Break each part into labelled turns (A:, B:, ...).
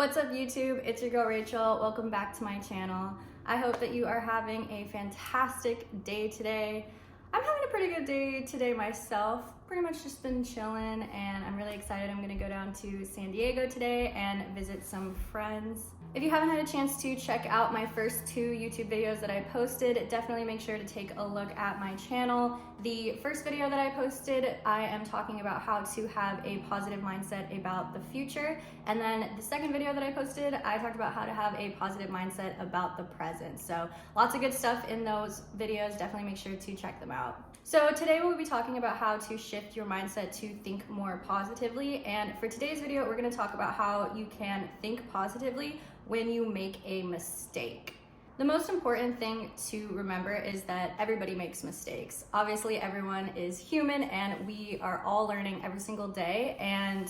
A: What's up YouTube? It's your girl Rachel. Welcome back to my channel. I hope that you are having a fantastic day today. I'm having a pretty good day today myself. Pretty much just been chilling and I'm really excited. I'm gonna go down to San Diego today and visit some friends. If you haven't had a chance to check out my first two YouTube videos that I posted, definitely make sure to take a look at my channel. The first video that I posted, I am talking about how to have a positive mindset about the future. And then the second video that I posted, I talked about how to have a positive mindset about the present. So lots of good stuff in those videos. Definitely make sure to check them out. So today we'll be talking about how to shift your mindset to think more positively. And for today's video, we're going to talk about how you can think positively when you make a mistake. The most important thing to remember is that everybody makes mistakes. Obviously, everyone is human and we are all learning every single day, and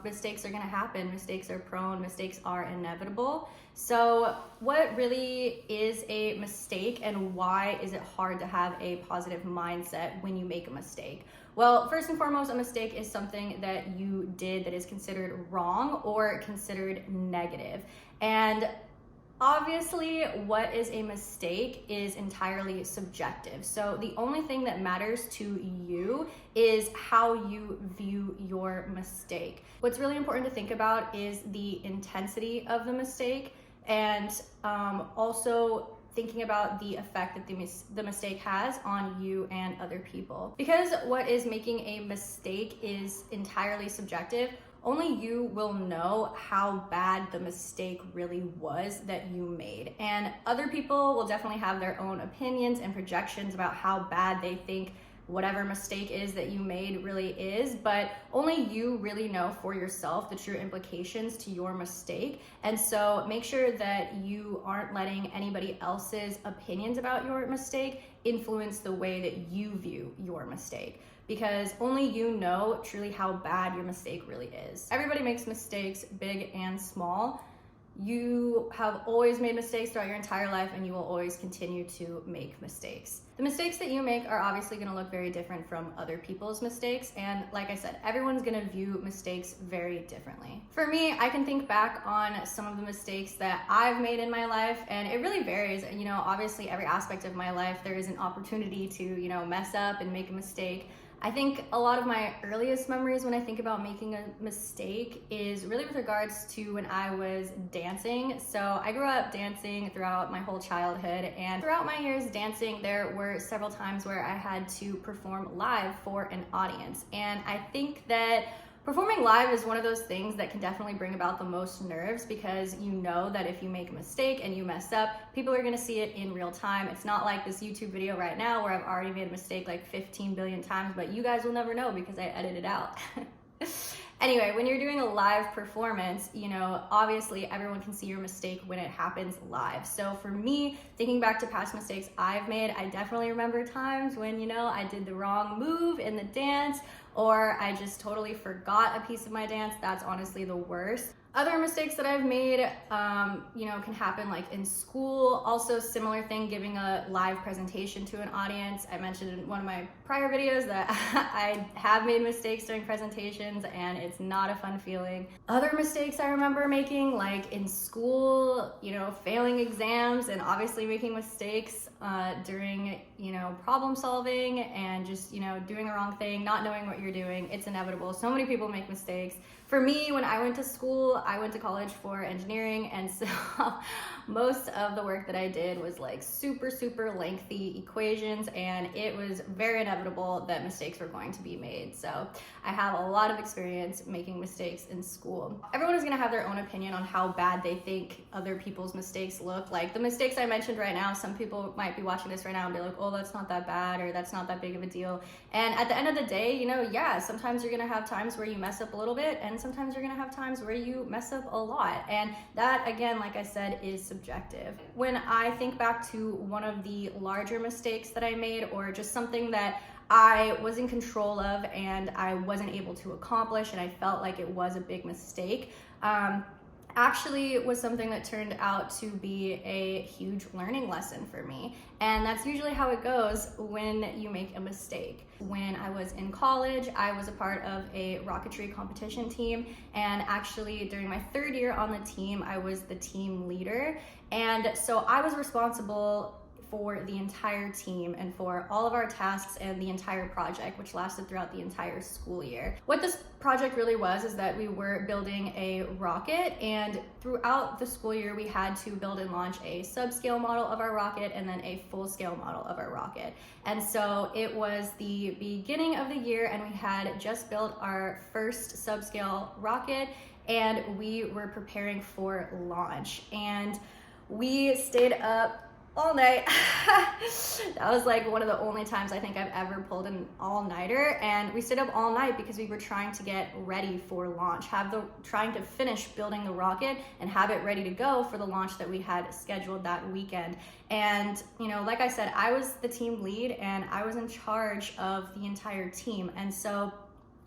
A: mistakes are gonna happen. Mistakes are prone, mistakes are inevitable. So what really is a mistake and why is it hard to have a positive mindset when you make a mistake? Well, first and foremost, a mistake is something that you did that is considered wrong or considered negative. And obviously, what is a mistake is entirely subjective. So the only thing that matters to you is how you view your mistake. What's really important to think about is the intensity of the mistake, and also thinking about the effect that the mistake has on you and other people. Because what is making a mistake is entirely subjective, only you will know how bad the mistake really was that you made. And other people will definitely have their own opinions and projections about how bad they think whatever mistake is that you made really is, but only you really know for yourself the true implications to your mistake. And so make sure that you aren't letting anybody else's opinions about your mistake influence the way that you view your mistake, because only you know truly how bad your mistake really is. Everybody makes mistakes, big and small. You have always made mistakes throughout your entire life and you will always continue to make mistakes. The mistakes that you make are obviously going to look very different from other people's mistakes, and like I said, everyone's going to view mistakes very differently. For me, I can think back on some of the mistakes that I've made in my life, and it really varies. You know, obviously every aspect of my life there is an opportunity to, mess up and make a mistake. I think a lot of my earliest memories when I think about making a mistake is really with regards to when I was dancing. So I grew up dancing throughout my whole childhood, and throughout my years dancing, there were several times where I had to perform live for an audience. And I think that performing live is one of those things that can definitely bring about the most nerves, because you know that if you make a mistake and you mess up, people are gonna see it in real time. It's not like this YouTube video right now where I've already made a mistake like 15 billion times, but you guys will never know because I edited it out. Anyway, when you're doing a live performance, obviously everyone can see your mistake when it happens live. So for me, thinking back to past mistakes I've made, I definitely remember times when, I did the wrong move in the dance, or I just totally forgot a piece of my dance. That's honestly the worst. Other mistakes that I've made, can happen like in school. Also, similar thing, giving a live presentation to an audience. I mentioned in one of my prior videos that I have made mistakes during presentations and it's not a fun feeling. Other mistakes I remember making, like in school, failing exams and obviously making mistakes during, problem solving and just, doing the wrong thing, not knowing what you're doing. It's inevitable. So many people make mistakes. For me, when I went to school, I went to college for engineering, and so most of the work that I did was like super lengthy equations, and it was very inevitable that mistakes were going to be made. So I have a lot of experience making mistakes in school. Everyone is gonna have their own opinion on how bad they think other people's mistakes look. Like the mistakes I mentioned right now, some people might be watching this right now and be like, oh, that's not that bad, or that's not that big of a deal. And at the end of the day, yeah, sometimes you're gonna have times where you mess up a little bit, and sometimes you're gonna have times where you mess up a lot. And that, again, like I said, is subjective. When I think back to one of the larger mistakes that I made, or just something that I was in control of and I wasn't able to accomplish and I felt like it was a big mistake, actually was something that turned out to be a huge learning lesson for me. And that's usually how it goes when you make a mistake. When I was in college, I was a part of a rocketry competition team, and actually during my 3rd year on the team, I was the team leader. And so I was responsible for the entire team and for all of our tasks and the entire project, which lasted throughout the entire school year. What this project really was is that we were building a rocket, and throughout the school year we had to build and launch a subscale model of our rocket and then a full-scale model of our rocket. And so it was the beginning of the year, and we had just built our first subscale rocket, and we were preparing for launch. And we stayed up all night. That was like one of the only times I think I've ever pulled an all-nighter, and we stayed up all night because we were trying to get ready for launch, trying to finish building the rocket and have it ready to go for the launch that we had scheduled that weekend. And like I said, I was the team lead and I was in charge of the entire team, and so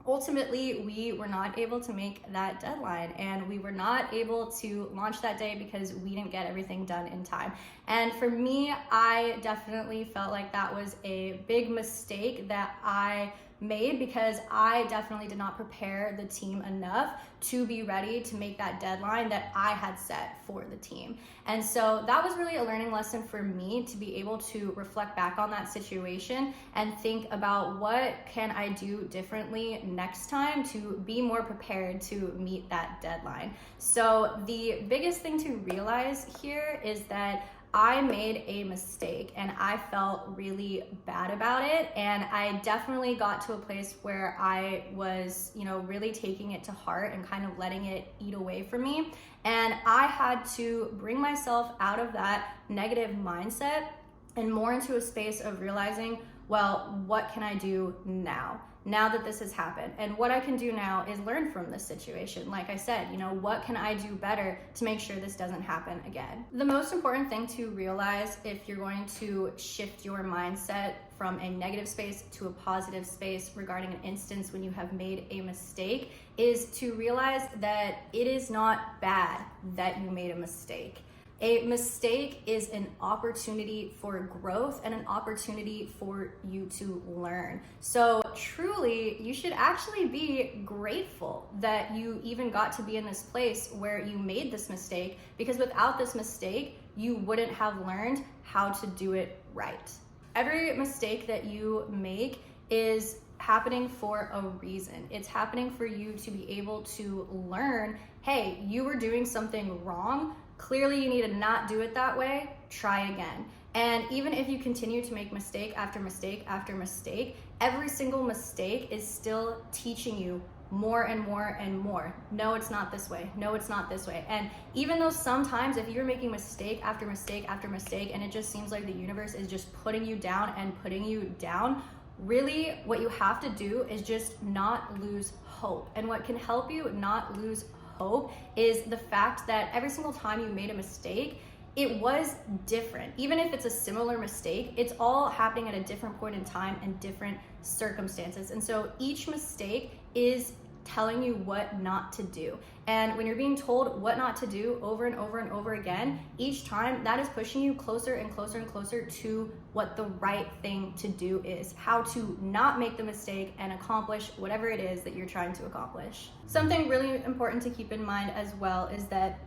A: ultimately, we were not able to make that deadline, and we were not able to launch that day because we didn't get everything done in time. And for me, I definitely felt like that was a big mistake that I made, because I definitely did not prepare the team enough to be ready to make that deadline that I had set for the team. And so that was really a learning lesson for me, to be able to reflect back on that situation and think about what can I do differently next time to be more prepared to meet that deadline. So the biggest thing to realize here is that I made a mistake and I felt really bad about it, and I definitely got to a place where I was, really taking it to heart and kind of letting it eat away from me. And I had to bring myself out of that negative mindset and more into a space of realizing, well, what can I do now that this has happened? And what I can do now is learn from this situation. Like I said, what can I do better to make sure this doesn't happen again? The most important thing to realize if you're going to shift your mindset from a negative space to a positive space regarding an instance when you have made a mistake is to realize that it is not bad that you made a mistake. A mistake is an opportunity for growth and an opportunity for you to learn. So truly, you should actually be grateful that you even got to be in this place where you made this mistake, because without this mistake, you wouldn't have learned how to do it right. Every mistake that you make is happening for a reason. It's happening for you to be able to learn, hey, you were doing something wrong. Clearly you need to not do it that way. Try again. And even if you continue to make mistake after mistake after mistake, every single mistake is still teaching you more and more and more. No, it's not this way. No, it's not this way. And even though sometimes if you're making mistake after mistake after mistake and it just seems like the universe is just putting you down and putting you down, really what you have to do is just not lose hope. And what can help you not lose hope is the fact that every single time you made a mistake, it was different. Even if it's a similar mistake, it's all happening at a different point in time and different circumstances. And so each mistake is telling you what not to do. And when you're being told what not to do over and over and over again, each time that is pushing you closer and closer and closer to what the right thing to do is, how to not make the mistake and accomplish whatever it is that you're trying to accomplish. Something really important to keep in mind as well is that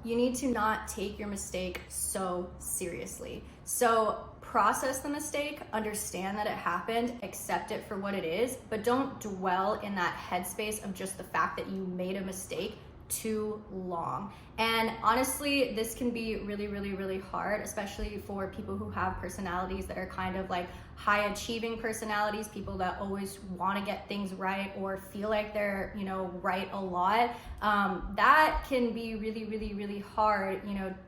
A: you need to not take your mistake so seriously. So process the mistake, understand that it happened, accept it for what it is, but don't dwell in that headspace of just the fact that you made a mistake too long. And honestly, this can be really, really, really hard, especially for people who have personalities that are kind of like high achieving personalities, people that always want to get things right or feel like they're, right a lot. That can be really, really, really hard,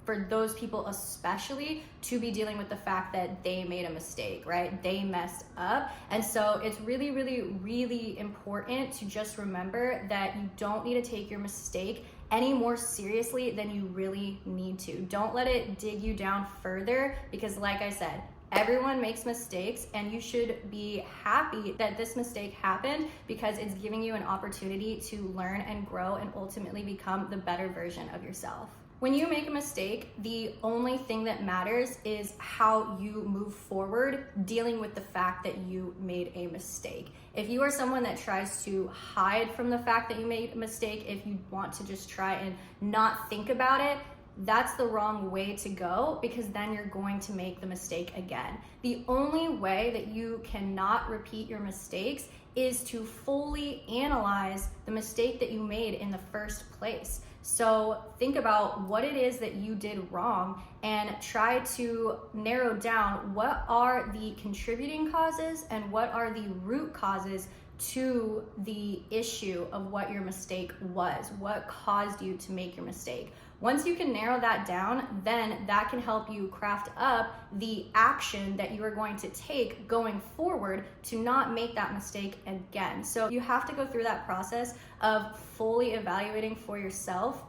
A: for those people especially to be dealing with the fact that they made a mistake, right? They messed up. And so it's really, really, really important to just remember that you don't need to take your mistake any more seriously than you really need to. Don't let it dig you down further, because like I said, Everyone makes mistakes, and you should be happy that this mistake happened because it's giving you an opportunity to learn and grow and ultimately become the better version of yourself. When you make a mistake, the only thing that matters is how you move forward dealing with the fact that you made a mistake. If you are someone that tries to hide from the fact that you made a mistake, if you want to just try and not think about it, that's the wrong way to go, because then you're going to make the mistake again. The only way that you cannot repeat your mistakes is to fully analyze the mistake that you made in the first place. So think about what it is that you did wrong and try to narrow down what are the contributing causes and what are the root causes to the issue of what your mistake was, what caused you to make your mistake. Once you can narrow that down, then that can help you craft up the action that you are going to take going forward to not make that mistake again. So you have to go through that process of fully evaluating for yourself,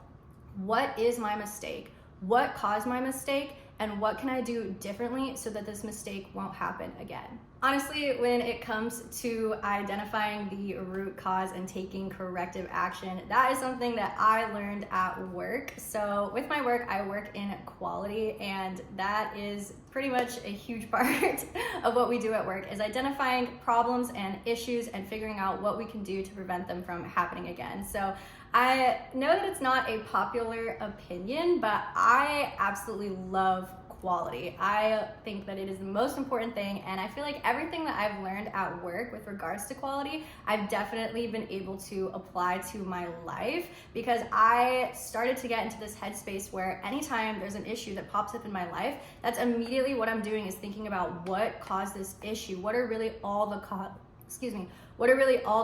A: what is my mistake? What caused my mistake? And what can I do differently so that this mistake won't happen again? Honestly, when it comes to identifying the root cause and taking corrective action, that is something that I learned at work. So with my work, I work in quality, and that is pretty much a huge part of what we do at work, is identifying problems and issues and figuring out what we can do to prevent them from happening again. So I know that it's not a popular opinion, but I absolutely love quality. I think that it is the most important thing, and I feel like everything that I've learned at work with regards to quality, I've definitely been able to apply to my life, because I started to get into this headspace where anytime there's an issue that pops up in my life, that's immediately what I'm doing, is thinking about what caused this issue, what are really all the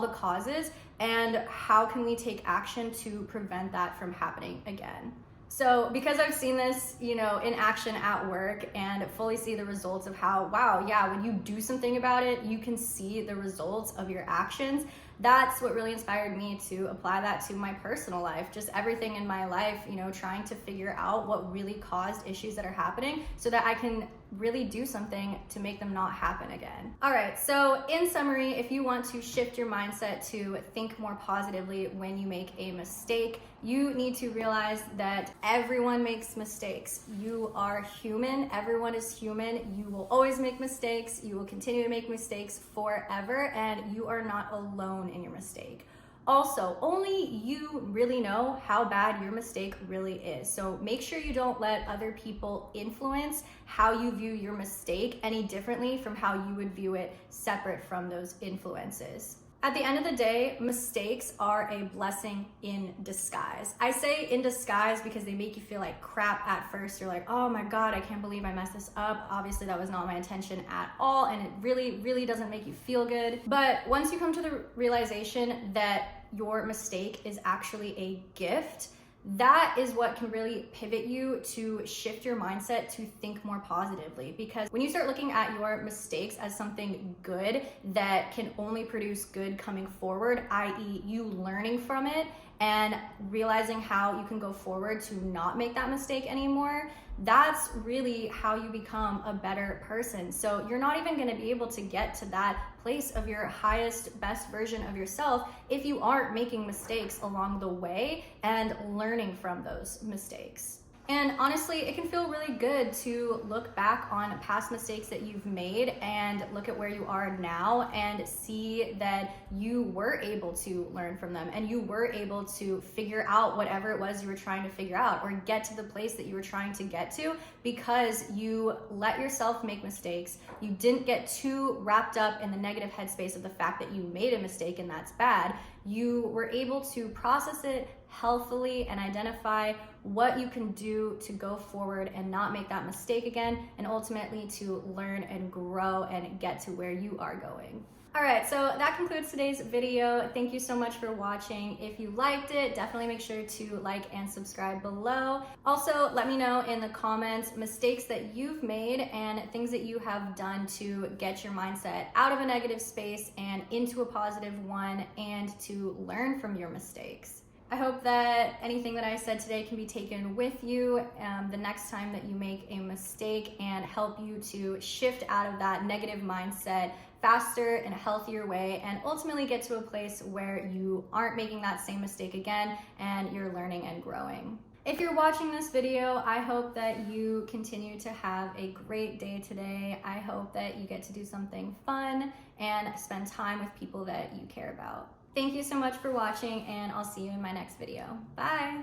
A: causes, and how can we take action to prevent that from happening again. So because I've seen this, in action at work and fully see the results of how, wow, yeah, when you do something about it, you can see the results of your actions. That's what really inspired me to apply that to my personal life, just everything in my life, trying to figure out what really caused issues that are happening so that I can really do something to make them not happen again. All right, so in summary, if you want to shift your mindset to think more positively when you make a mistake, you need to realize that everyone makes mistakes. You are human, everyone is human. You will always make mistakes. You will continue to make mistakes forever, and you are not alone in your mistake. Also, only you really know how bad your mistake really is. So make sure you don't let other people influence how you view your mistake any differently from how you would view it separate from those influences. At the end of the day, mistakes are a blessing in disguise. I say in disguise because they make you feel like crap at first. You're like, oh my God, I can't believe I messed this up. Obviously, that was not my intention at all, and it really, really doesn't make you feel good. But once you come to the realization that your mistake is actually a gift, that is what can really pivot you to shift your mindset to think more positively. Because when you start looking at your mistakes as something good that can only produce good coming forward, i.e. you learning from it and realizing how you can go forward to not make that mistake anymore, that's really how you become a better person. So you're not even going to be able to get to that place of your highest, best version of yourself if you aren't making mistakes along the way and learning from those mistakes. And honestly, it can feel really good to look back on past mistakes that you've made and look at where you are now and see that you were able to learn from them and you were able to figure out whatever it was you were trying to figure out, or get to the place that you were trying to get to, because you let yourself make mistakes. You didn't get too wrapped up in the negative headspace of the fact that you made a mistake and that's bad. You were able to process it healthily and identify what you can do to go forward and not make that mistake again, and ultimately to learn and grow and get to where you are going. All right, so that concludes today's video. Thank you so much for watching. If you liked it, definitely make sure to like and subscribe below. Also, let me know in the comments mistakes that you've made and things that you have done to get your mindset out of a negative space and into a positive one, and to learn from your mistakes. I hope that anything that I said today can be taken with you the next time that you make a mistake and help you to shift out of that negative mindset faster in a healthier way and ultimately get to a place where you aren't making that same mistake again and you're learning and growing. If you're watching this video, I hope that you continue to have a great day today. I hope that you get to do something fun and spend time with people that you care about. Thank you so much for watching, and I'll see you in my next video. Bye!